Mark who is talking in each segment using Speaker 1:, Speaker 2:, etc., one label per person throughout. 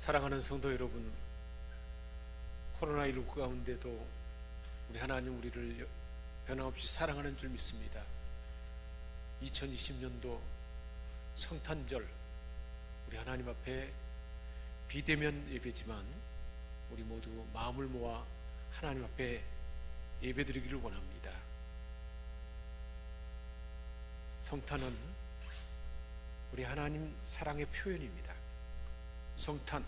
Speaker 1: 사랑하는 성도 여러분, 코로나19 가운데도 우리 하나님 우리를 변함없이 사랑하는 줄 믿습니다. 2020년도 성탄절, 우리 하나님 앞에 비대면 예배지만 우리 모두 마음을 모아 하나님 앞에 예배드리기를 원합니다. 성탄은 우리 하나님 사랑의 표현입니다. 성탄,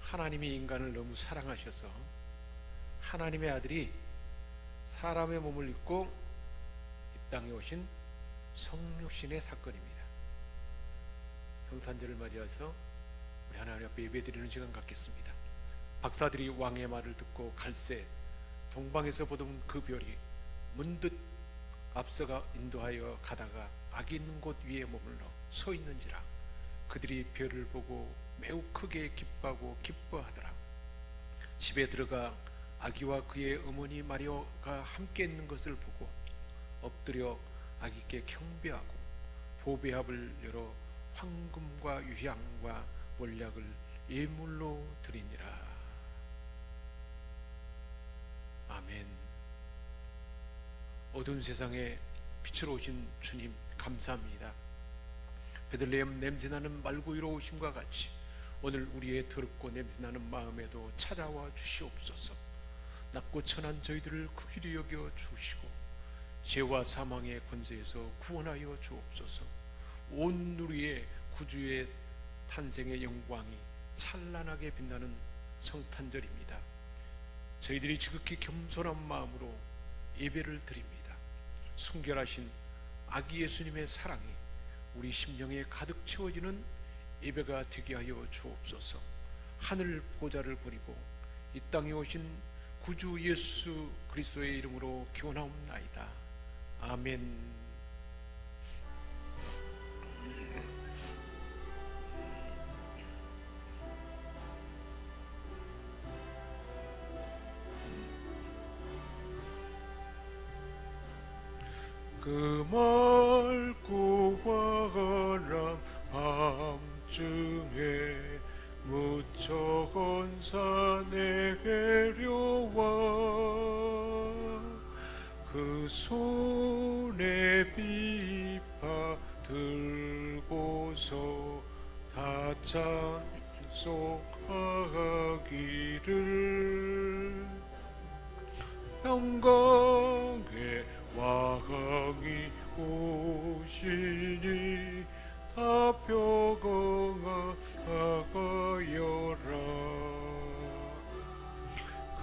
Speaker 1: 하나님이 인간을 너무 사랑하셔서 하나님의 아들이 사람의 몸을 입고 이 땅에 오신 성육신의 사건입니다. 성탄절을 맞이해서 우리 하나님 앞에 예배드리는 시간 갖겠습니다. 박사들이 왕의 말을 듣고 갈새 동방에서 보던 그 별이 문득 앞서가 인도하여 가다가 악이 있는 곳 위에 머물러 서 있는지라 그들이 별을 보고 매우 크게 기뻐하고 기뻐하더라. 집에 들어가 아기와 그의 어머니 마리아가 함께 있는 것을 보고 엎드려 아기께 경배하고 보배합을 열어 황금과 유향과 몰약을 예물로 드리니라. 아멘. 어두운 세상에 빛으로 오신 주님 감사합니다. 베들레헴 냄새나는 말구이로 오심과 같이 오늘 우리의 더럽고 냄새나는 마음에도 찾아와 주시옵소서. 낮고 천한 저희들을 긍휼히 여겨 주시고 죄와 사망의 권세에서 구원하여 주옵소서. 온 누리의 구주의 탄생의 영광이 찬란하게 빛나는 성탄절입니다. 저희들이 지극히 겸손한 마음으로 예배를 드립니다. 순결하신 아기 예수님의 사랑이 우리 심령에 가득 채워지는 예배가 되게 하여 주옵소서. 하늘 보좌를 버리고 이 땅에 오신 구주 예수 그리스도의 이름으로 기원하옵나이다. 아멘. 그 맑고 환한 밤중에 무척 온 산에 내려와 그 손에 비파 들고서 다 찬송하기를 영광의 왕이 오시니 다 평강하여라.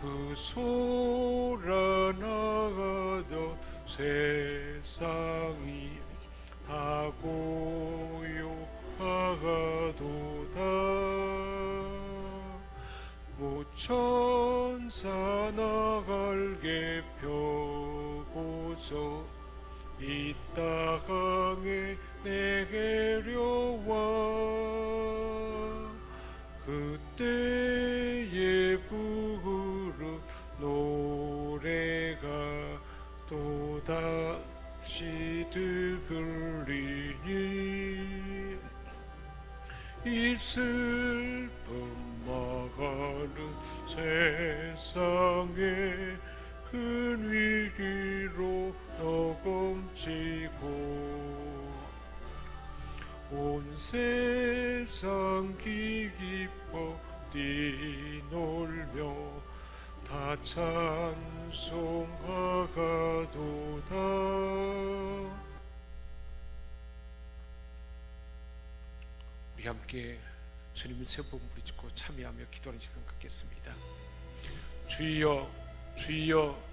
Speaker 1: 그 소라 나가던 세상이 다 고요하도다. 모천사 나갈게 펴고서 이 땅에 내려와 그때에 부르는 노래가 또다시 들리니 이 슬픔 막아는 세상에 큰 위기로 너금치고 온 세상 기뻐 뛰놀며 다 찬송하가도다. 우리 함께 주님의 세번 부르짖고 참여하며 기도하는 시간 갖겠습니다. 주여 주여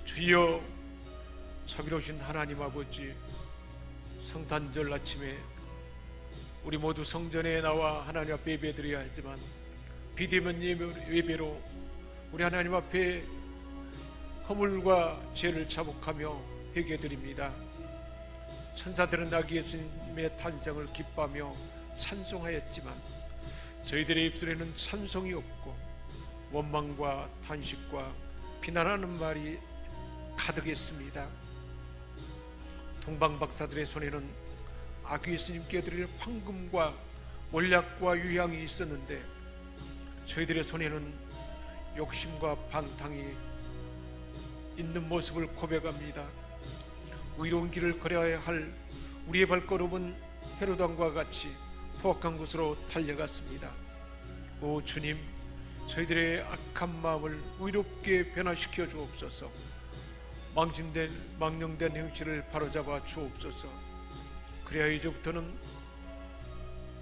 Speaker 1: 주여. 자비로우신 하나님 아버지, 성탄절 아침에 우리 모두 성전에 나와 하나님 앞에 예배드려야 하지만 비대면 예배로 우리 하나님 앞에 허물과 죄를 자복하며 회개드립니다. 천사들은 아기 예수님의 탄생을 기뻐하며 찬송하였지만 저희들의 입술에는 찬송이 없고 원망과 탄식과 비난하는 말이 가득했습니다. 동방박사들의 손에는 아기 예수님께 드릴 황금과 몰약과 유향이 있었는데 저희들의 손에는 욕심과 방탕이 있는 모습을 고백합니다. 의로운 길을 걸어야 할 우리의 발걸음은 헤롯 왕과 같이 포악한 곳으로 달려갔습니다. 오 주님, 저희들의 악한 마음을 의롭게 변화시켜 주옵소서. 망령된 행실을 바로잡아 주옵소서. 그래야 이제부터는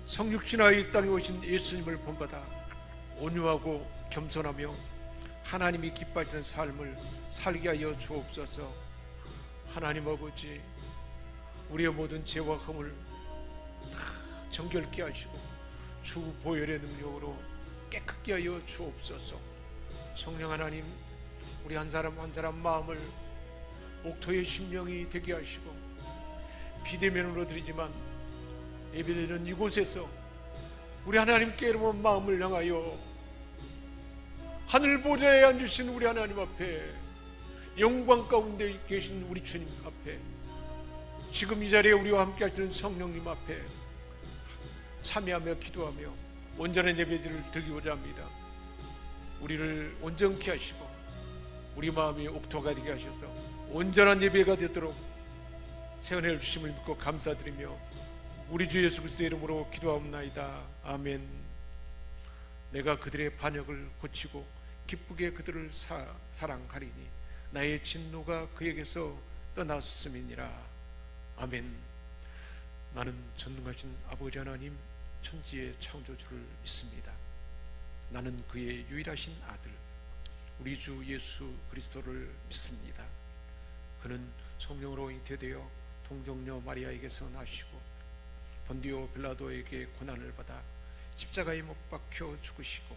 Speaker 1: 성육신하여 이 땅에 오신 예수님을 본받아 온유하고 겸손하며 하나님이 기뻐하시는 삶을 살게 하여 주옵소서. 하나님 아버지, 우리의 모든 죄와 흠을 다 정결케 하시고 주 보혈의 능력으로 깨끗게 하여 주옵소서. 성령 하나님, 우리 한 사람 한 사람 마음을 옥토의 심령이 되게 하시고, 비대면으로 드리지만 예배드리는 이곳에서 우리 하나님께 여러분 마음을 향하여 하늘 보좌에 앉으신 우리 하나님 앞에, 영광 가운데 계신 우리 주님 앞에, 지금 이 자리에 우리와 함께 하시는 성령님 앞에 참여하며 기도하며 온전한 예배를 드리고자 합니다. 우리를 온전케 하시고 우리 마음이 옥토가 되게 하셔서 온전한 예배가 되도록 새 은혜를 주심을 믿고 감사드리며 우리 주 예수 그리스도의 이름으로 기도하옵나이다. 아멘. 내가 그들의 반역을 고치고 기쁘게 그들을 사랑하리니 나의 진노가 그에게서 떠났음이니라. 아멘. 나는 전능하신 아버지 하나님, 천지의 창조주를 믿습니다. 나는 그의 유일하신 아들 우리 주 예수 그리스도를 믿습니다. 그는 성령으로 잉태되어 동정녀 마리아에게서 나시고 본디오 빌라도에게 고난을 받아 십자가에 못 박혀 죽으시고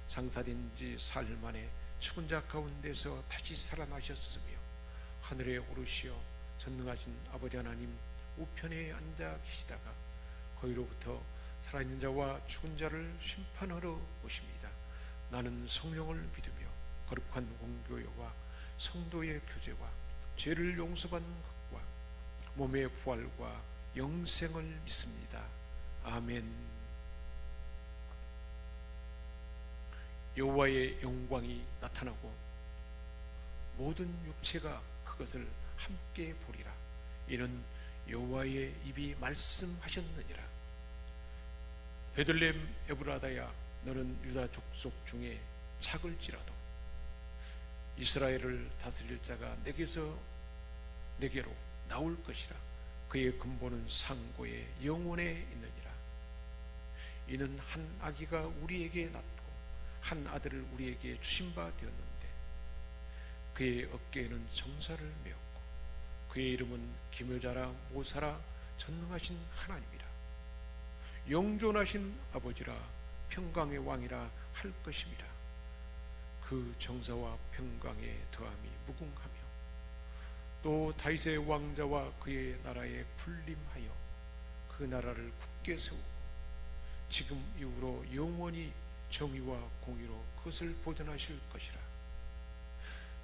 Speaker 1: 장사된 지 사흘 만에 죽은 자 가운데서 다시 살아나셨으며 하늘에 오르시어 전능하신 아버지 하나님 우편에 앉아 계시다가 거기로부터 살아있는 자와 죽은 자를 심판하러 오십니다. 나는 성령을 믿으며 거룩한 공교회와 성도의 교제와 죄를 용서받는 것과 몸의 부활과 영생을 믿습니다. 아멘. 여호와의 영광이 나타나고 모든 육체가 그것을 함께 보리라. 이는 여호와의 입이 말씀하셨느니라. 베들레헴 에브라다야, 너는 유다 족속 중에 작을지라도 이스라엘을 다스릴 자가 내게로 나올 것이라. 그의 근본은 상고의 영원에 있느니라. 이는 한 아기가 우리에게 낳고 한 아들을 우리에게 주신 바 되었는데 그의 어깨에는 정사를 메었고 그의 이름은 기묘자라 모사라 전능하신 하나님이라. 영존하신 아버지라 평강의 왕이라 할 것임이라. 그 정사와 평강의 더함이 무궁하며 또 다윗의 왕자와 그의 나라에 군림하여 그 나라를 굳게 세우고 지금 이후로 영원히 정의와 공의로 그것을 보존하실 것이라.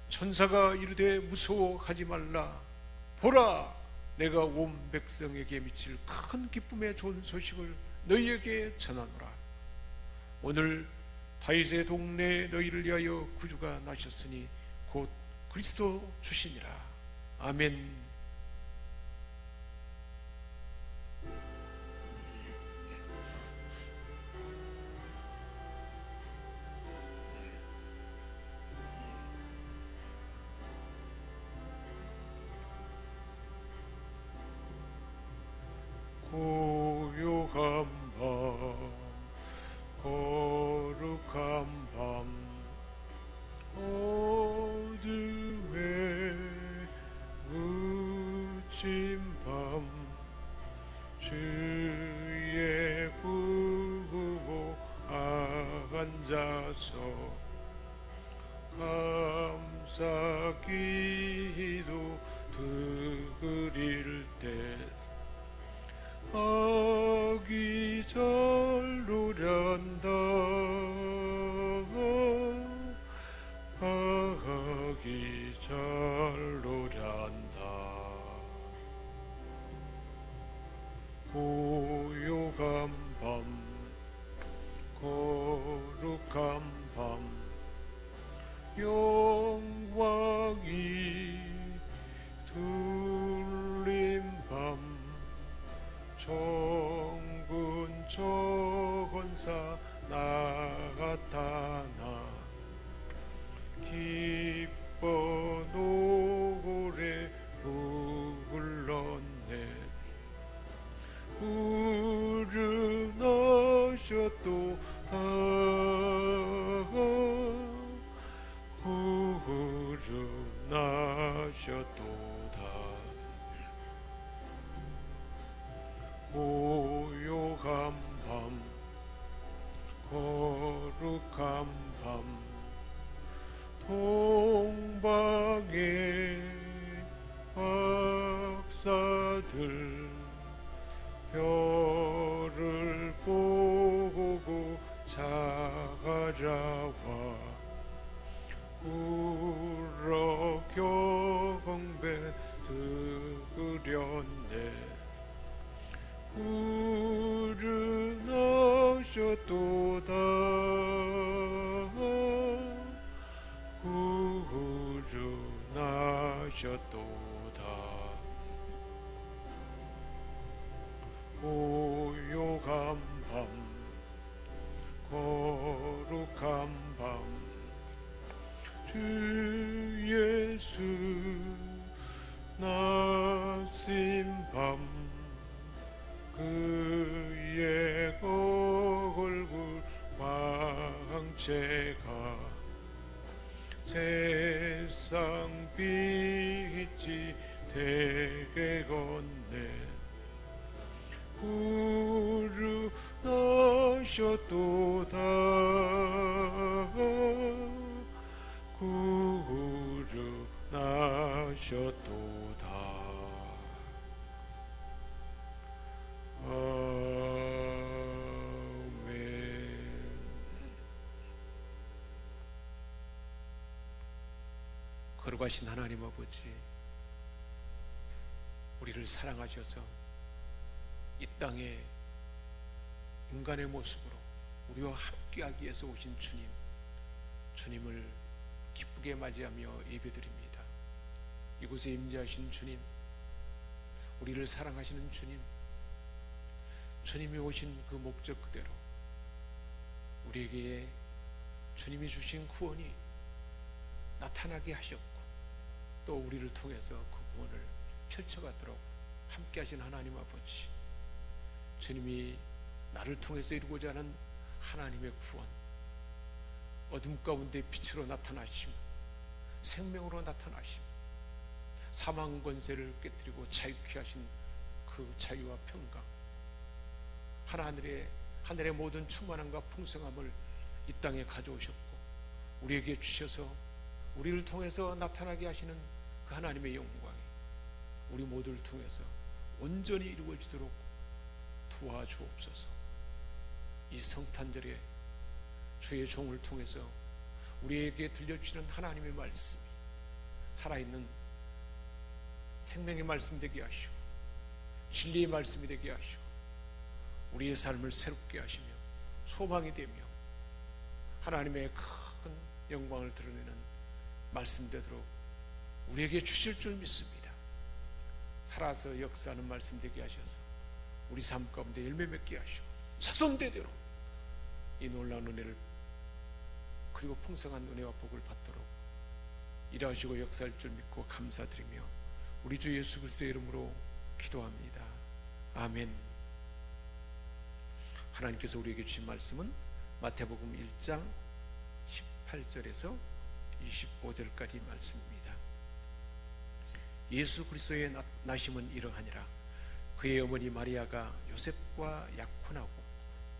Speaker 1: 천사가 이르되 무서워하지 말라. 보라, 내가 온 백성에게 미칠 큰 기쁨의 좋은 소식을 너희에게 전하노라. 오늘 다윗의 동네에 너희를 위하여 구주가 나셨으니 곧 그리스도 주시니라. 아멘. 고요한 밤, 거룩한 밤, 어둠에 묻힌 밤, 주의 구호 앉아서 감사 기도 드릴 때 아기절로란다. 아기절로란다. 고요한 밤, 거룩한 조건사 나타나 기뻐 노래 불렀네. 구름나셨도다 구름나셨도다 고요한 밤 거룩한 밤 동방의 박사들 별을 보고 찾아와 울어 경배 드렸네. 구름나셨도다 구름나셨도다 고요한 밤 거룩한 밤 주 예수 나신 밤 그의 얼굴 광채가 세상 빛이 되게 걷네. 구름나셨도다 구름나셨도다 아멘. 거룩하신 하나님 아버지, 우리를 사랑하셔서 이 땅에 인간의 모습으로 우리와 함께하기 위해서 오신 주님, 주님을 기쁘게 맞이하며 예배드립니다. 이곳에 임재하신 주님, 우리를 사랑하시는 주님, 주님이 오신 그 목적 그대로 우리에게 주님이 주신 구원이 나타나게 하셨고 또 우리를 통해서 그 구원을 펼쳐가도록 함께 하신 하나님 아버지, 주님이 나를 통해서 이루고자 하는 하나님의 구원, 어둠 가운데 빛으로 나타나심, 생명으로 나타나심, 사망 권세를 깨뜨리고 자유케 하신 그 자유와 평강, 하늘의 모든 충만함과 풍성함을 이 땅에 가져오셨고 우리에게 주셔서 우리를 통해서 나타나게 하시는 그 하나님의 영광이 우리 모두를 통해서 온전히 이루어지도록 도와주옵소서. 이 성탄절에 주의 종을 통해서 우리에게 들려주시는 하나님의 말씀이 살아있는 생명의 말씀 되게 하시고 진리의 말씀이 되게 하시고 우리의 삶을 새롭게 하시며 소망이 되며 하나님의 큰 영광을 드러내는 말씀 되도록 우리에게 주실 줄 믿습니다. 살아서 역사하는 말씀 되게 하셔서 우리 삶 가운데 열매 맺게 하시고 자손대대로 이 놀라운 은혜를 그리고 풍성한 은혜와 복을 받도록 일하시고 역사할 줄 믿고 감사드리며 우리 주 예수 그리스도의 이름으로 기도합니다. 아멘. 하나님께서 우리에게 주신 말씀은 마태복음 1장 18절에서 25절까지 말씀입니다. 예수 그리스도의 나심은 이러하니라. 그의 어머니 마리아가 요셉과 약혼하고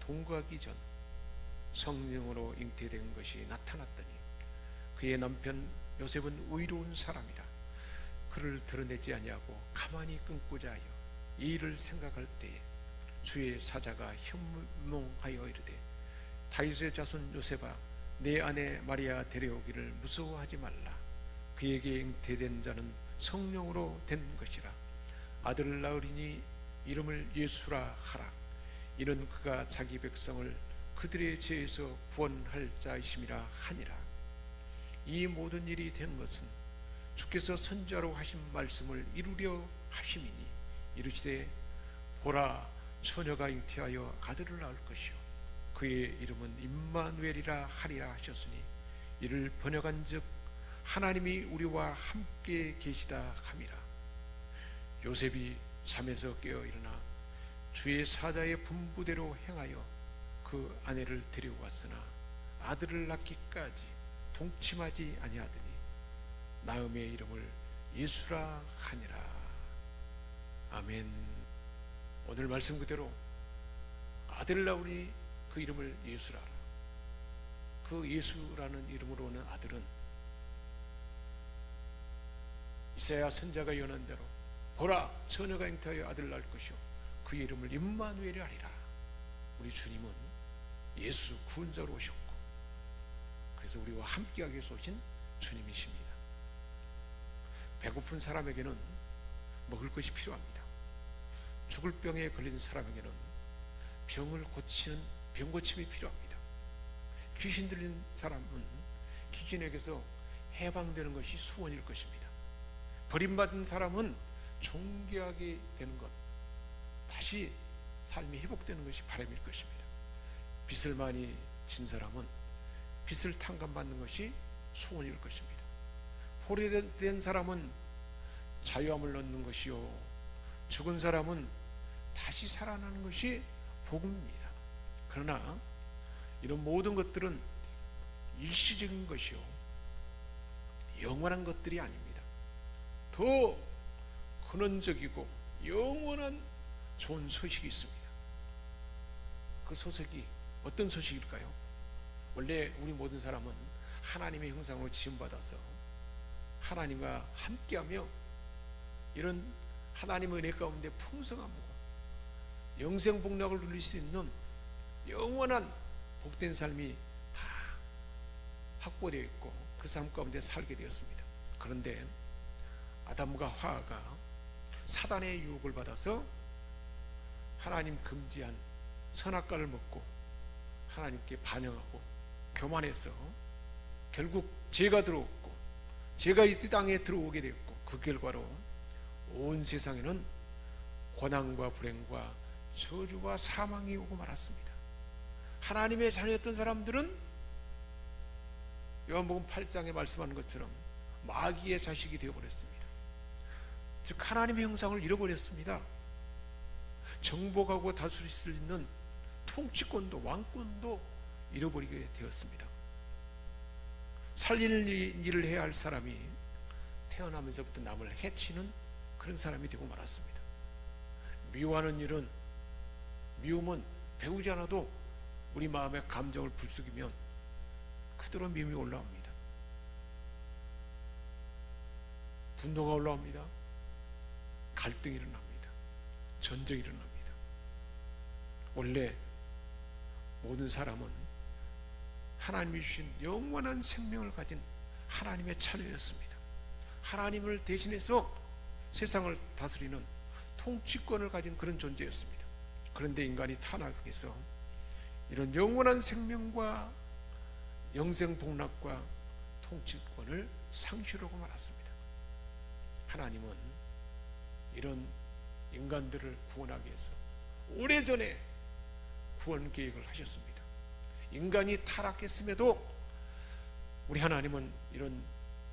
Speaker 1: 동거하기 전 성령으로 잉태된 것이 나타났더니 그의 남편 요셉은 의로운 사람이라 그를 드러내지 아니하고 가만히 끊고자 하여 이 일을 생각할 때에 주의 사자가 현몽하여 이르되 다윗의 자손 요셉아 내 아내 마리아 데려오기를 무서워하지 말라. 그에게 잉태된 자는 성령으로 된 것이라. 아들을 낳으리니 이름을 예수라 하라. 이는 그가 자기 백성을 그들의 죄에서 구원할 자이심이라 하니라. 이 모든 일이 된 것은 주께서 선지자로 하신 말씀을 이루려 하심이니 이르시되 보라 처녀가 잉태하여 아들을 낳을 것이요 그의 이름은 임마누엘이라 하리라 하셨으니 이를 번역한즉 하나님이 우리와 함께 계시다 함이라. 요셉이 잠에서 깨어 일어나 주의 사자의 분부대로 행하여 그 아내를 데려왔으나 아들을 낳기까지 동침하지 아니하더니 나음의 이름을 예수라 하니라. 아멘. 오늘 말씀 그대로 아들을 낳으니 그 이름을 예수라 하라. 그 예수라는 이름으로 오는 아들은 이사야 선지자가 예언한 대로 보라 처녀가 잉태하여 아들을 낳을 것이요 그 이름을 임마누엘이 하리라. 우리 주님은 예수 구원자로 오셨고 그래서 우리와 함께하기 위해서 오신 주님이십니다. 배고픈 사람에게는 먹을 것이 필요합니다. 죽을 병에 걸린 사람에게는 병을 고치는 병고침이 필요합니다. 귀신 들린 사람은 귀신에게서 해방되는 것이 소원일 것입니다. 버림받은 사람은 존귀하게 되는 것, 다시 삶이 회복되는 것이 바람일 것입니다. 빚을 많이 진 사람은 빚을 탕감받는 것이 소원일 것입니다. 포로된 사람은 자유함을 얻는 것이요 죽은 사람은 다시 살아나는 것이 복음입니다. 그러나 이런 모든 것들은 일시적인 것이요 영원한 것들이 아닙니다. 더 근원적이고 영원한 좋은 소식이 있습니다. 그 소식이 어떤 소식일까요? 원래 우리 모든 사람은 하나님의 형상으로 지음받아서 하나님과 함께하며 이런 하나님의 은혜 가운데 풍성함과 영생복락을 누릴 수 있는 영원한 복된 삶이 다 확보되어 있고 그 삶 가운데 살게 되었습니다. 그런데 아담과 하와가 사단의 유혹을 받아서 하나님 금지한 선악과를 먹고 하나님께 반역하고 교만해서 결국 죄가 들어왔고 죄가 이 땅에 들어오게 되었고 그 결과로 온 세상에는 고난과 불행과 저주와 사망이 오고 말았습니다. 하나님의 자녀였던 사람들은 요한복음 8장에 말씀하는 것처럼 마귀의 자식이 되어버렸습니다. 즉 하나님의 형상을 잃어버렸습니다. 정복하고 다스릴 수 있는 통치권도 왕권도 잃어버리게 되었습니다. 살리는 일을 해야 할 사람이 태어나면서부터 남을 해치는 그런 사람이 되고 말았습니다. 미워하는 일은 미움은 배우지 않아도 우리 마음의 감정을 불쑥이면 그대로 미움이 올라옵니다. 분노가 올라옵니다. 갈등이 일어납니다. 전쟁이 일어납니다. 원래 모든 사람은 하나님이 주신 영원한 생명을 가진 하나님의 자녀였습니다. 하나님을 대신해서 세상을 다스리는 통치권을 가진 그런 존재였습니다. 그런데 인간이 타락해서 이런 영원한 생명과 영생복락과 통치권을 상실하고 말았습니다. 하나님은 이런 인간들을 구원하기 위해서 오래전에 구원 계획을 하셨습니다. 인간이 타락했음에도 우리 하나님은 이런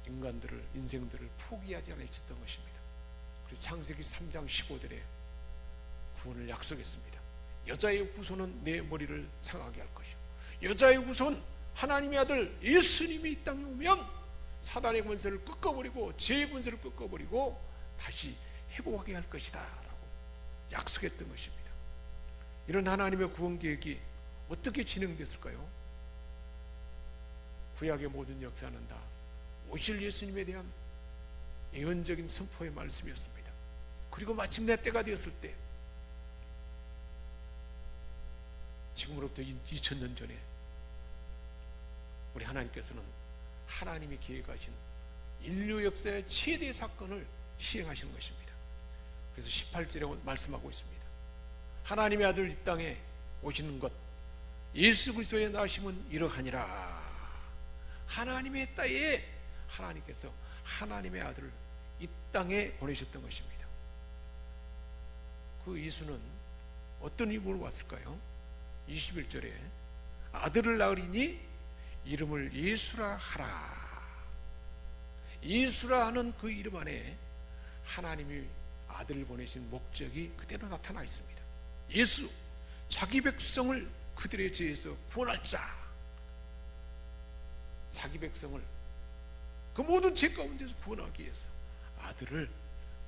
Speaker 1: 인간들을 인생들을 포기하지 않으셨던 것입니다. 그래서 창세기 3장 15절에 구원을 약속했습니다. 여자의 후손은 내 머리를 상하게 할 것이요 여자의 후손 하나님의 아들 예수님이 이 땅에 오면 사단의 권세를 꺾어버리고 죄의 권세를 꺾어버리고 다시 회복하게 할 것이다 라고 약속했던 것입니다. 이런 하나님의 구원 계획이 어떻게 진행됐을까요? 구약의 모든 역사는 다 오실 예수님에 대한 예언적인 선포의 말씀이었습니다. 그리고 마침내 때가 되었을 때 지금으로부터 2000년 전에 우리 하나님께서는 하나님이 계획하신 인류 역사의 최대 사건을 시행하시는 것입니다. 그래서 18절에 말씀하고 있습니다. 하나님의 아들 이 땅에 오시는 것 예수 그리스도의 나심은 이러하니라. 하나님의 때에 하나님께서 하나님의 아들을 이 땅에 보내셨던 것입니다. 그 예수는 어떤 이름으로 왔을까요? 21절에 아들을 낳으리니 이름을 예수라 하라. 예수라 하는 그 이름 안에 하나님이 아들을 보내신 목적이 그대로 나타나 있습니다. 예수, 자기 백성을 그들의 죄에서 구원할 자, 자기 백성을 그 모든 죄 가운데서 구원하기 위해서 아들을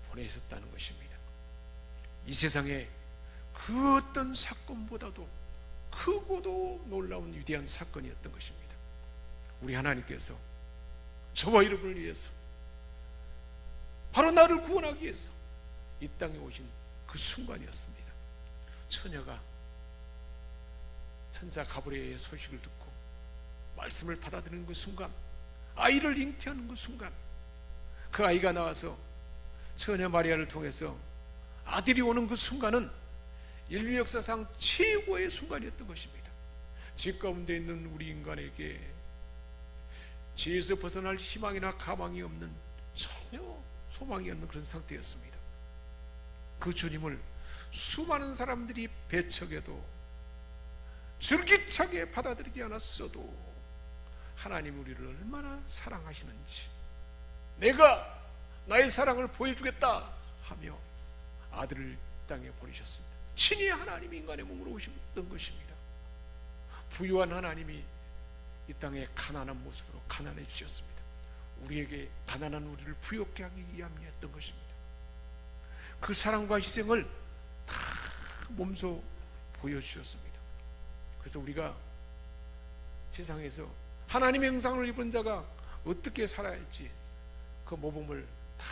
Speaker 1: 보내셨다는 것입니다. 이 세상에 그 어떤 사건보다도 크고도 놀라운 위대한 사건이었던 것입니다. 우리 하나님께서 저와 여러분을 위해서, 바로 나를 구원하기 위해서 이 땅에 오신 그 순간이었습니다. 처녀가 천사 가브리엘의 소식을 듣고 말씀을 받아들이는 그 순간, 아이를 잉태하는 그 순간, 그 아이가 나와서 처녀 마리아를 통해서 아들이 오는 그 순간은 인류 역사상 최고의 순간이었던 것입니다. 죄 가운데 있는 우리 인간에게 죄에서 벗어날 희망이나 가망이 없는, 전혀 소망이 없는 그런 상태였습니다. 그 주님을 수많은 사람들이 배척해도, 줄기차게 받아들이지 않았어도 하나님 우리를 얼마나 사랑하시는지, 내가 나의 사랑을 보여주겠다 하며 아들을 땅에 보내셨습니다. 친히 하나님이 인간의 몸으로 오셨던 것입니다. 부유한 하나님이 이 땅에 가난한 모습으로 가난해 주셨습니다. 우리에게 가난한 우리를 부욕케 하기 위함이었던 것입니다. 그 사랑과 희생을 다 몸소 보여주셨습니다. 그래서 우리가 세상에서 하나님의 형상을 입은 자가 어떻게 살아야 할지 그 모범을 다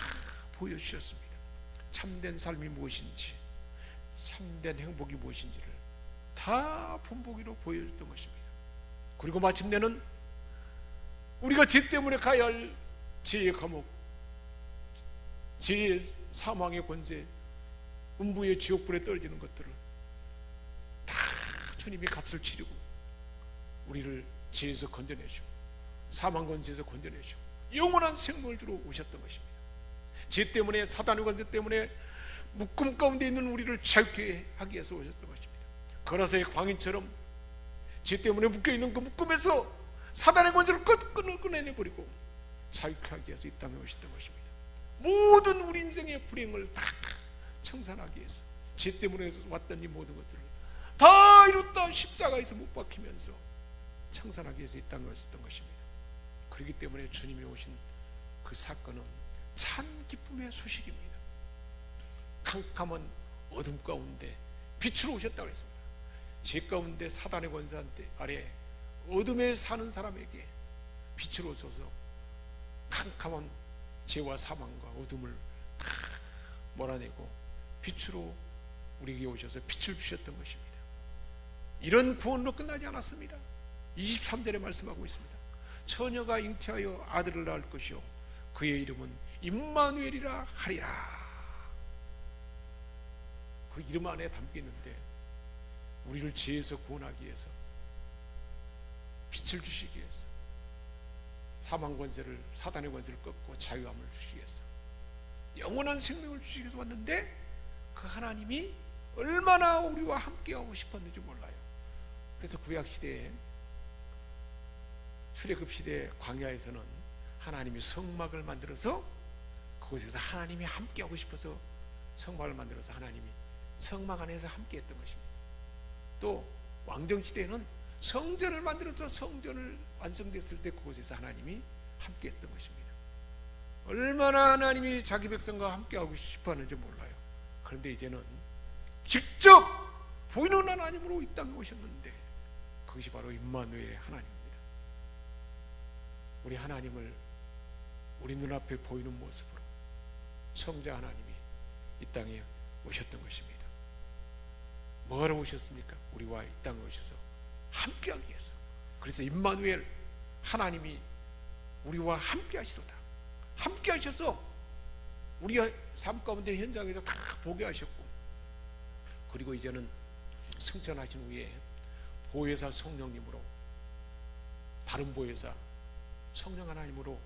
Speaker 1: 보여주셨습니다. 참된 삶이 무엇인지, 참된 행복이 무엇인지를 다 본보기로 보여줬던 것입니다. 그리고 마침내는 우리가 죄 때문에 가야 할 죄의 감옥, 죄의 사망의 권세, 음부의 지옥불에 떨어지는 것들을 다 주님이 값을 치르고 우리를 죄에서 건져내시고 사망 권세에서 건져내시고 영원한 생명을 주러 오셨던 것입니다. 죄 때문에, 사단의 권세 때문에 묶음 가운데 있는 우리를 자유케 하기 위해서 오셨던 것입니다. 거라사의 광인처럼 죄 때문에 묶여있는 그 묶음에서 사단의 권세를 꺼내내버리고 자유케 하기 위해서 이 땅에 오셨던 것입니다. 모든 우리 인생의 불행을 다 청산하기 위해서 죄 때문에 왔던 이 모든 것들을 다 이뤘다 십자가에서 못 박히면서 청산하기 위해서 이 땅에 오셨던 것입니다. 그렇기 때문에 주님이 오신 그 사건은 참 기쁨의 소식입니다. 캄캄한 어둠 가운데 빛으로 오셨다고 했습니다. 죄 가운데 사단의 권세 아래 어둠에 사는 사람에게 빛으로 오셔서 캄캄한 죄와 사망과 어둠을 다 몰아내고 빛으로 우리에게 오셔서 빛을 주셨던 것입니다. 이런 구원으로 끝나지 않았습니다. 23절에 말씀하고 있습니다. 처녀가 잉태하여 아들을 낳을 것이요 그의 이름은 임마누엘이라 하리라. 그 이름 안에 담겨 있는데 우리를 죄에서 구원하기 위해서, 빛을 주시기 위해서, 사망 권세를, 사단의 권세를 꺾고 자유함을 주시기 위해서, 영원한 생명을 주시기 위해서 왔는데 그 하나님이 얼마나 우리와 함께하고 싶었는지 몰라요. 그래서 구약시대에, 출애굽 시대 광야에서는 하나님이 성막을 만들어서 그곳에서 하나님이 함께하고 싶어서 성막을 만들어서 하나님이 성막 안에서 함께했던 것입니다. 또 왕정시대에는 성전을 만들어서 성전을 완성됐을 때 그곳에서 하나님이 함께했던 것입니다. 얼마나 하나님이 자기 백성과 함께하고 싶어하는지 몰라요. 그런데 이제는 직접 보이는 하나님으로 이 땅에 오셨는데 그것이 바로 임마누엘의 하나님입니다. 우리 하나님을 우리 눈앞에 보이는 모습으로 성자 하나님이 이 땅에 오셨던 것입니다. 뭐하러 오셨습니까? 우리와 이 땅에 오셔서 함께하기 위해서. 그래서 임마누엘, 하나님이 우리와 함께 하시도다. 함께 하셔서 우리가 삶 가운데 현장에서 다 보게 하셨고, 그리고 이제는 승천하신 후에 보혜사 성령님으로, 다른 보혜사 성령 하나님으로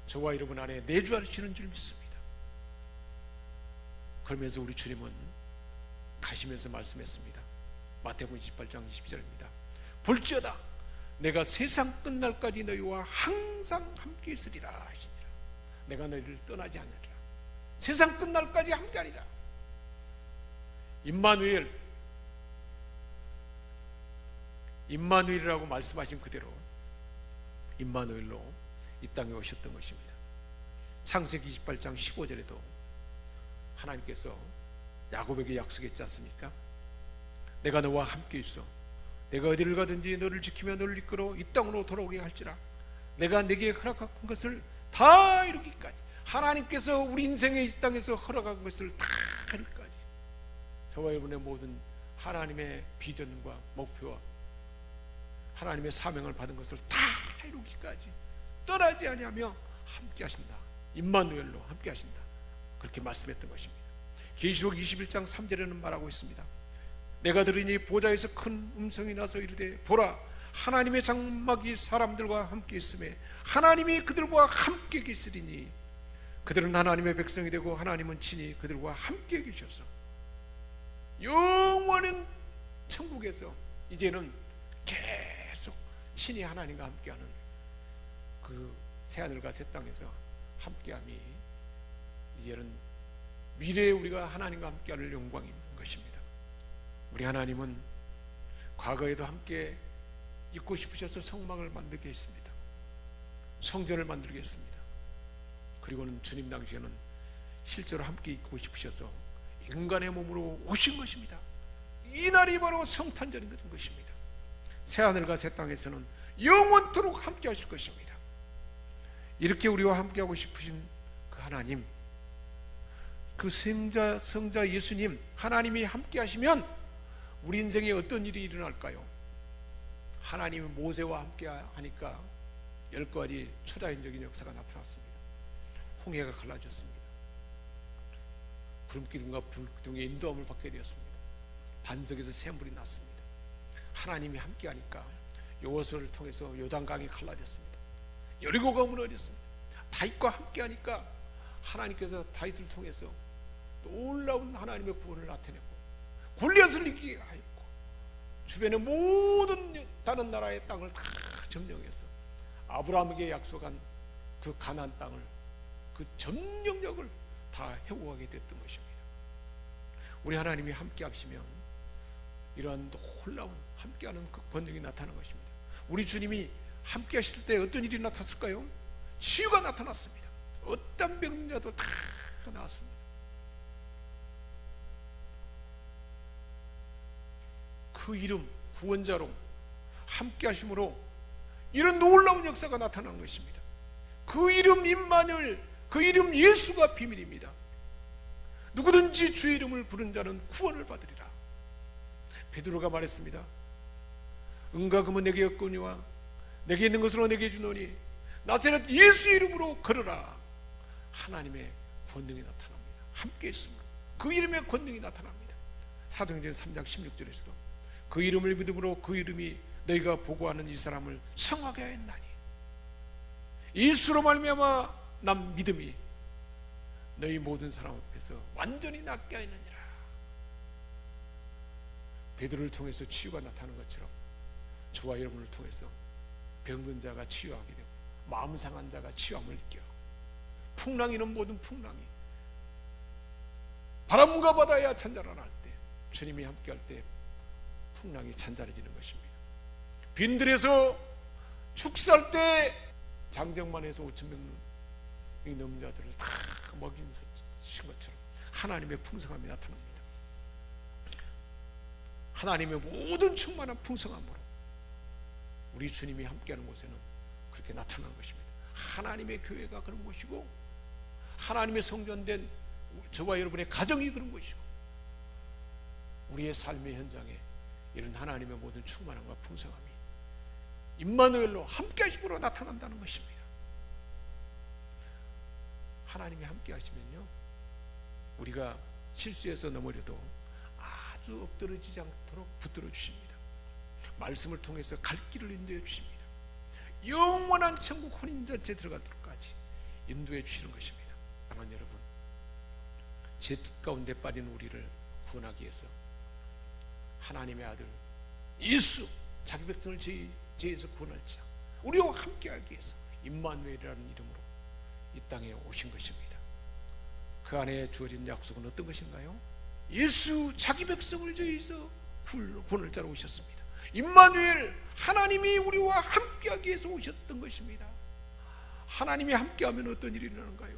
Speaker 1: 저와 여러분 안에 내주하시는 줄 믿습니다. 그러면서 우리 주님은 가시면서 말씀했습니다. 마태복음 28장 20절입니다. 볼지어다 내가 세상 끝날까지 너희와 항상 함께 있으리라 하시니라. 내가 너희를 떠나지 않으리라. 세상 끝날까지 함께하리라. 임마누엘이라고 말씀하신 그대로 임마누엘로 이 땅에 오셨던 것입니다. 창세기 28장 15절에도 하나님께서 야곱에게 약속했지 않습니까? 내가 너와 함께 있어 내가 어디를 가든지 너를 지키며 너를 이끌어 이 땅으로 돌아오게 할지라. 내가 네게 허락한 것을 다 이루기까지. 하나님께서 우리 인생의 이 땅에서 허락한 것을 다 이루기까지. 저와 여러분의 모든 하나님의 비전과 목표와 하나님의 사명을 받은 것을 다 이루기까지 떠나지 아니하며 함께 하신다. 임마누엘로 함께 하신다. 그렇게 말씀했던 것입니다. 계시록 21장 3절에는 말하고 있습니다. 내가 들으니 보좌에서 큰 음성이 나서 이르되 보라 하나님의 장막이 사람들과 함께 있음에 하나님이 그들과 함께 계시리니 그들은 하나님의 백성이 되고 하나님은 친히 그들과 함께 계셔서 영원한 천국에서 이제는 계속 친히 하나님과 함께하는 그 새하늘과 새 땅에서 함께함이 이제는 미래에 우리가 하나님과 함께할 영광인 것입니다. 우리 하나님은 과거에도 함께 있고 싶으셔서 성막을 만들게 했습니다. 성전을 만들게 했습니다. 그리고는 주님 당시에는 실제로 함께 있고 싶으셔서 인간의 몸으로 오신 것입니다. 이 날이 바로 성탄절인 것입니다. 새하늘과 새 땅에서는 영원토록 함께 하실 것입니다. 이렇게 우리와 함께 하고 싶으신 그 하나님, 그 성자 예수님 하나님이 함께 하시면 우리 인생에 어떤 일이 일어날까요? 하나님이 모세와 함께 하니까 10가지 초자연적인 역사가 나타났습니다. 홍해가 갈라졌습니다. 구름기둥과 불기둥의 인도함을 받게 되었습니다. 반석에서 샘물이 났습니다. 하나님이 함께 하니까 여호수아를 통해서 요단강이 갈라졌습니다. 여리고가 무너졌습니다. 다윗과 함께 하니까 하나님께서 다윗을 통해서 놀라운 하나님의 구원을 나타냈고 골리앗을 이기게 하였고 주변의 모든 다른 나라의 땅을 다 점령해서 아브라함에게 약속한 그 가나안 땅을 그 전 영역을 다 회복하게 됐던 것입니다. 우리 하나님이 함께 하시면 이러한 놀라운 함께하는 그 권능이 나타나는 것입니다. 우리 주님이 함께 하실 때 어떤 일이 나타났을까요? 치유가 나타났습니다. 어떤 병자도 다 나았습니다. 그 이름 구원자로 함께 하심으로 이런 놀라운 역사가 나타나는 것입니다. 그 이름 임마누엘, 그 이름 예수가 비밀입니다. 누구든지 주의 이름을 부른 자는 구원을 받으리라. 베드로가 말했습니다. 은과 금은 내게 없거니와 내게 있는 것으로 내게 주노니 나사렛 예수 이름으로 걸어라. 하나님의 권능이 나타납니다. 함께 있습니다. 그 이름의 권능이 나타납니다. 사도행전 3장 16절에서도 그 이름을 믿음으로 그 이름이 너희가 보고하는 이 사람을 성하게 하였나니 예수로 말미암아 난 믿음이 너희 모든 사람 앞에서 완전히 낫게 하였느니라. 베드로를 통해서 치유가 나타나는 것처럼 저와 여러분을 통해서 병든 자가 치유하게 되고 마음 상한 자가 치유함을 느껴 풍랑이는 모든 풍랑이 바람과 바다야 잔잔할 때 주님이 함께할 때 풍랑이 잔잔해지는 것입니다. 빈들에서 축사할 때 장정만에서 5,000명이 넘는 자들을 다 먹인 것처럼 하나님의 풍성함이 나타납니다. 하나님의 모든 충만한 풍성함으로 우리 주님이 함께하는 곳에는 그렇게 나타나는 것입니다. 하나님의 교회가 그런 곳이고 하나님의 성전된 저와 여러분의 가정이 그런 곳이고 우리의 삶의 현장에 이런 하나님의 모든 충만함과 풍성함이 임마누엘로 함께 하심으로 나타난다는 것입니다. 하나님이 함께 하시면요 우리가 실수해서 넘어져도 아주 엎드러지지 않도록 붙들어 주십니다. 말씀을 통해서 갈 길을 인도해 주십니다. 영원한 천국 혼인잔치에 들어가도록까지 인도해 주시는 것입니다. 사랑하는 여러분, 제 뜻 가운데 빠진 우리를 구원하기 위해서 하나님의 아들 예수, 자기 백성을 죄에서 구원할 자, 우리와 함께하기 위해서 임마누엘이라는 이름으로 이 땅에 오신 것입니다. 그 안에 주어진 약속은 어떤 것인가요? 예수, 자기 백성을 죄에서 구원할 자로 오셨습니다. 임마누엘, 하나님이 우리와 함께하기 위해서 오셨던 것입니다. 하나님이 함께하면 어떤 일이 일어나는가요?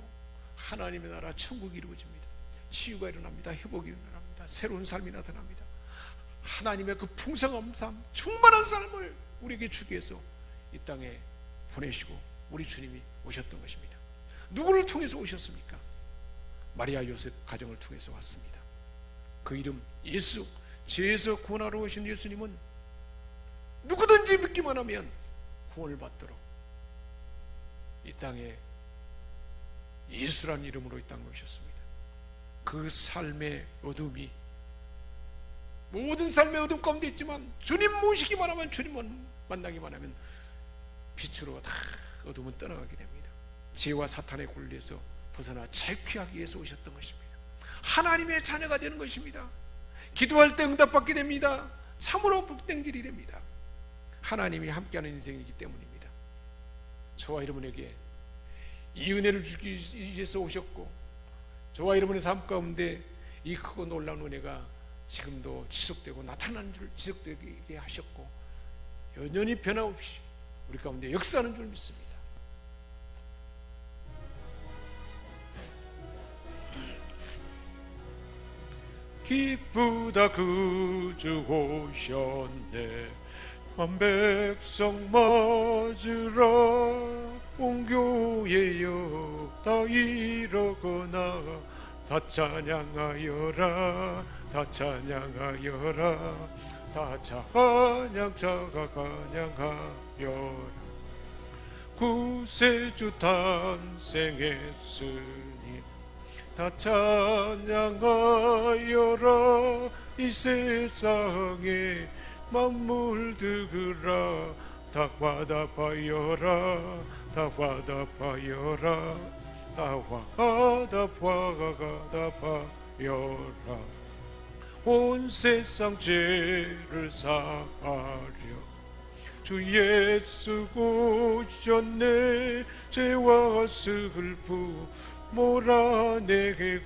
Speaker 1: 하나님의 나라 천국이 이루어집니다. 치유가 일어납니다. 회복이 일어납니다. 새로운 삶이 나타납니다. 하나님의 그 풍성한 삶, 충만한 삶을 우리에게 주기 위해서 이 땅에 보내시고 우리 주님이 오셨던 것입니다. 누구를 통해서 오셨습니까? 마리아 요셉 가정을 통해서 왔습니다. 그 이름 예수, 죄에서 구원하러 오신 예수님은 누구든지 믿기만 하면 구원을 받도록 이 땅에 예수라는 이름으로 이 땅에 오셨습니다. 그 삶의 어둠이 모든 삶의 어둠 가운데 있지만 주님 모시기만 하면, 주님만 만나기만 하면 빛으로 다 어둠은 떠나가게 됩니다. 죄와 사탄의 권리에서 벗어나 자유케 하기 위해서 오셨던 것입니다. 하나님의 자녀가 되는 것입니다. 기도할 때 응답받게 됩니다. 참으로 복된 길이 됩니다. 하나님이 함께하는 인생이기 때문입니다. 저와 여러분에게 이 은혜를 주기 위해서 오셨고, 저와 여러분의 삶 가운데 이 크고 놀라운 은혜가 지금도 지속되고 나타나는 줄 지속되게 하셨고, 여전히 변함없이 우리 가운데 역사하는 줄 믿습니다. 기쁘다 그주 오셨네, 한 백성 맞으라. 온 교회 다 이러거나 다 찬양하여라, 다 찬양하여라, 다 찬양자가 찬양하여라. 구세주 탄생했으니 다 찬양하여라. 이 세상에 만물 들으라, 다 화답하여라, 다 화답하여라, 다 화답하여라. 온 세상 죄를 사하려 주 예수 오셨네. 죄와 슬픔 몰아내고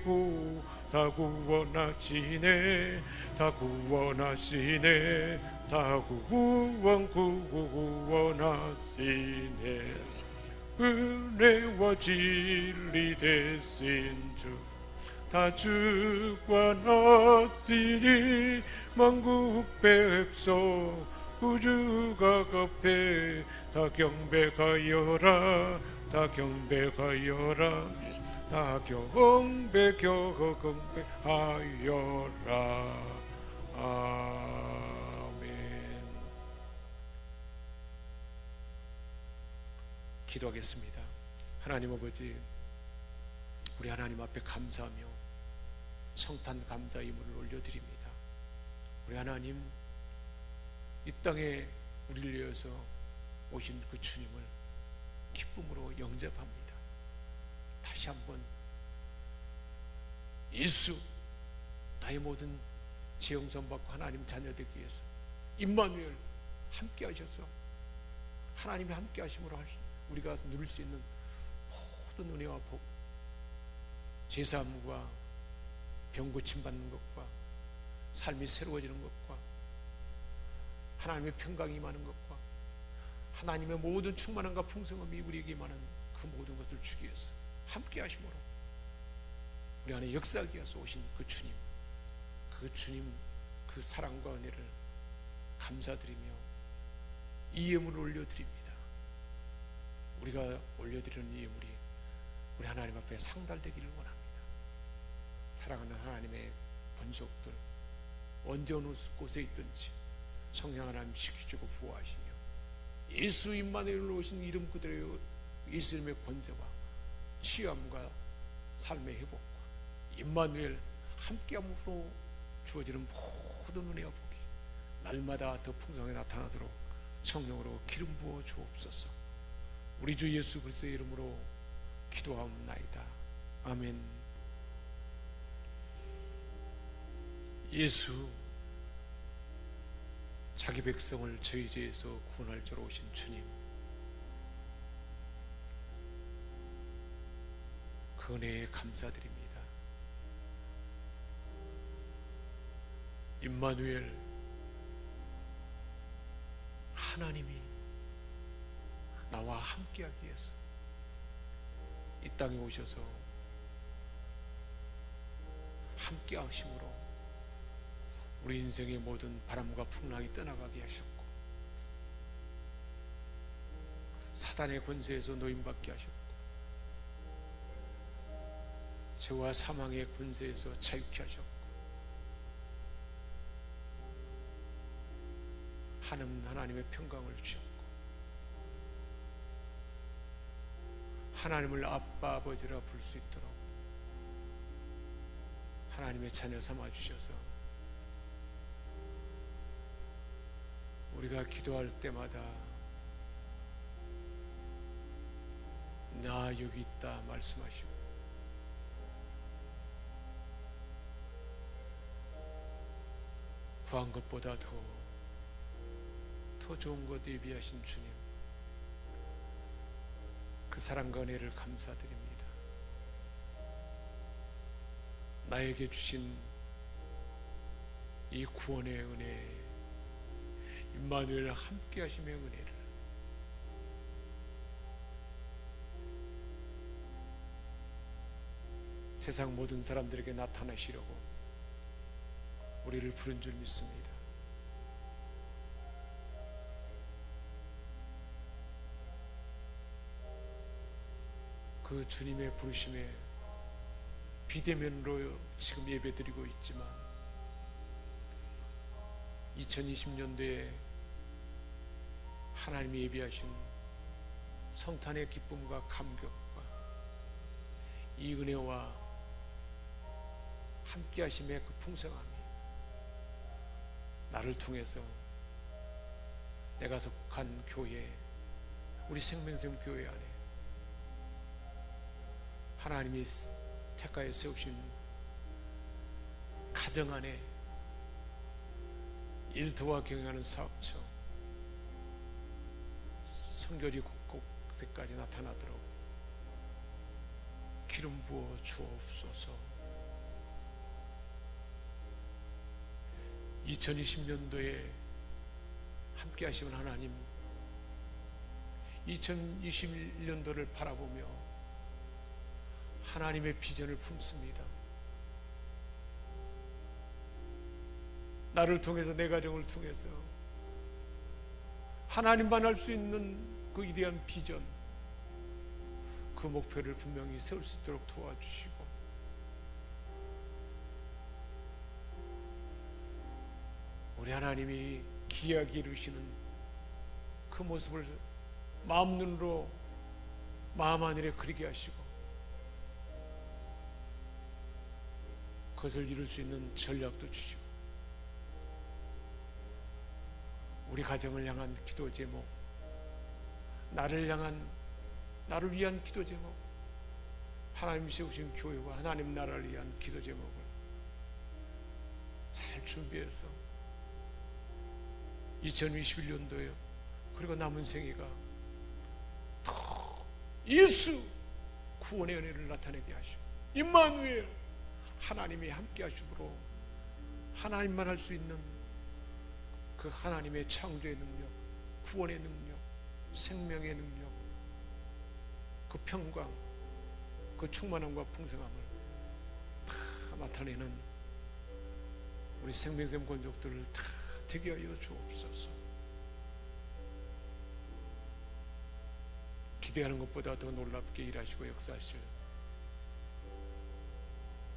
Speaker 1: 다 구원하시네, 다 구원하시네, 다 구원하시네. 은혜와 진리 되신 주 다 주관하시니, 만국 백성 우주가 갚에 다 경배하여라, 다 경배하여라, 다 경배하여라. 아멘. 기도하겠습니다. 하나님 아버지, 우리 하나님 앞에 감사하며 성탄 감사 이물을 올려드립니다. 우리 하나님, 이 땅에 우리를 위해서 오신 그 주님을 기쁨으로 영접합니다. 다시 한번 예수, 나의 모든 죄 용서받고 하나님 자녀 되기 위해서 임마누엘 함께 하셔서 하나님이 함께 하심으로 우리가 누릴 수 있는 모든 은혜와 복, 제사함과 병 고침받는 것과 삶이 새로워지는 것과 하나님의 평강이 임하는 것과 하나님의 모든 충만함과 풍성함이 우리에게 임하는 그 모든 것을 주기 위해서 함께 하심으로 우리 안에 역사하기 위해서 오신 그 주님, 그 사랑과 은혜를 감사드리며 이 예물을 올려드립니다. 우리가 올려드리는 이 예물이 우리 하나님 앞에 상달되기를 원합니다. 사랑하는 하나님의 번속들, 언제 어느 곳에 있든지 성령 하나님 지키시고 보호하시며 예수 임마누엘로 오신 이름 그대로 예수 이름의 권세와 치유함과 삶의 회복과 임마누엘 함께함으로 주어지는 모든 은혜와 복이 날마다 더 풍성하게 나타나도록 성령으로 기름 부어 주옵소서. 우리 주 예수 그리스도의 이름으로 기도하옵나이다. 아멘. 예수, 자기 백성을 저희 죄에서 구원할 줄 오신 주님, 그 은혜에 감사드립니다. 임마누엘, 하나님이 나와 함께하기 위해서 이 땅에 오셔서 함께하심으로 우리 인생의 모든 바람과 풍랑이 떠나가게 하셨고, 사단의 권세에서 노임받게 하셨고, 죄와 사망의 권세에서 자유케 하셨고, 하나님의 평강을 주셨고, 하나님을 아빠 아버지라 부를 수 있도록 하나님의 자녀 삼아 주셔서 우리가 기도할 때마다 나 여기 있다 말씀하시고, 구한 것보다 더 좋은 것 예비하신 주님, 그 사랑과 은혜를 감사드립니다. 나에게 주신 이 구원의 은혜, 임마누엘 함께 하심의 은혜를 세상 모든 사람들에게 나타나시려고 우리를 부른 줄 믿습니다. 그 주님의 부르심에 비대면으로 지금 예배드리고 있지만 2020년도에 하나님이 예비하신 성탄의 기쁨과 감격과 이 은혜와 함께 하심의 그 풍성함이 나를 통해서 내가 속한 교회, 우리 생명샘 교회 안에 하나님이 택하여 세우신 가정 안에 일터와 경영하는 사업처, 성결이 곳곳에까지 나타나도록 기름 부어 주옵소서. 2020년도에 함께 하시는 하나님, 2021년도를 바라보며 하나님의 비전을 품습니다. 나를 통해서, 내 가정을 통해서 하나님만 할 수 있는 그 위대한 비전, 그 목표를 분명히 세울 수 있도록 도와주시고, 우리 하나님이 기이하게 이루시는 그 모습을 마음 눈으로 마음 하늘에 그리게 하시고, 그것을 이룰 수 있는 전략도 주시고, 우리 가정을 향한 기도 제목, 나를 위한 기도 제목, 하나님 세우신 교회와 하나님 나라를 위한 기도 제목을 잘 준비해서 2021년도에 그리고 남은 생애가 더 예수 구원의 은혜를 나타내게 하시고, 임마누엘 하나님이 함께 하심으로 하나님만 할 수 있는 그 하나님의 창조의 능력, 구원의 능력, 생명의 능력, 그 평강, 그 충만함과 풍성함을 다 나타내는 우리 생명샘 권족들을 다 되게 하여 주옵소서. 기대하는 것보다 더 놀랍게 일하시고 역사하실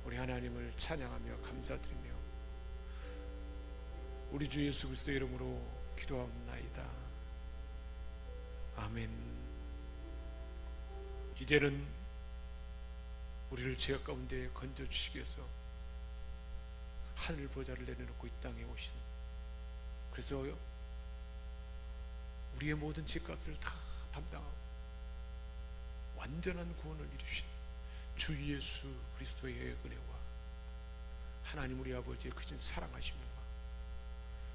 Speaker 1: 우리 하나님을 찬양하며 감사드리며 우리 주 예수 그리스도의 이름으로 기도합나이다. 아멘. 이제는 우리를 죄악 가운데 건져주시기 위해서 하늘 보좌를 내려놓고 이 땅에 오신, 그래서 우리의 모든 죄값을 다 담당하고 완전한 구원을 이루신 주 예수 그리스도의 은혜와 하나님 우리 아버지의 크신 사랑하심과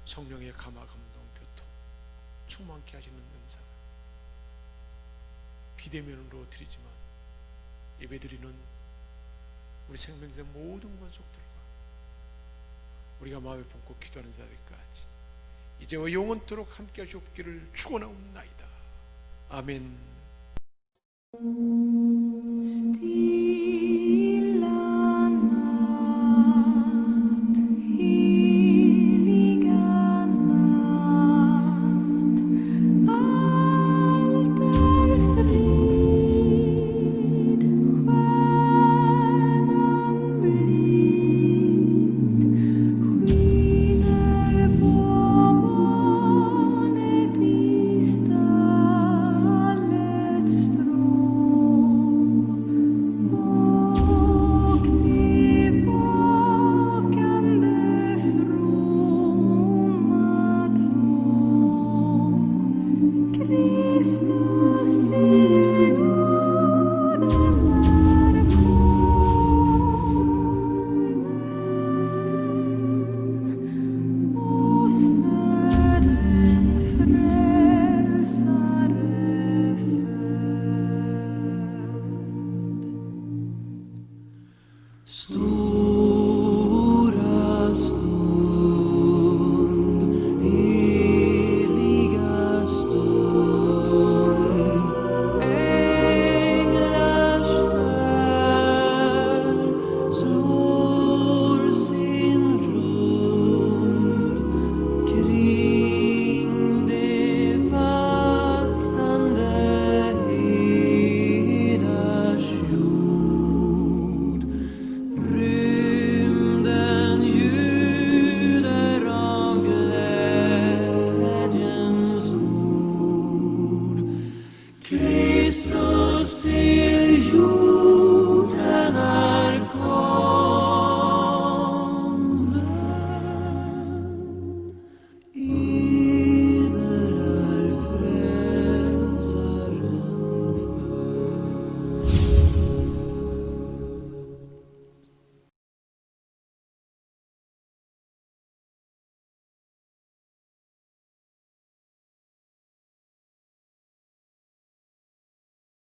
Speaker 1: 성령의 감화 감동 교통 충만케 하시는 은사가 비대면으로 드리지만 예배드리는 우리 생명생 모든 권속들과 우리가 마음에 품고 기도하는 자들까지 이제와 영원토록 함께 하시옵기를 축원하옵나이다. 아멘.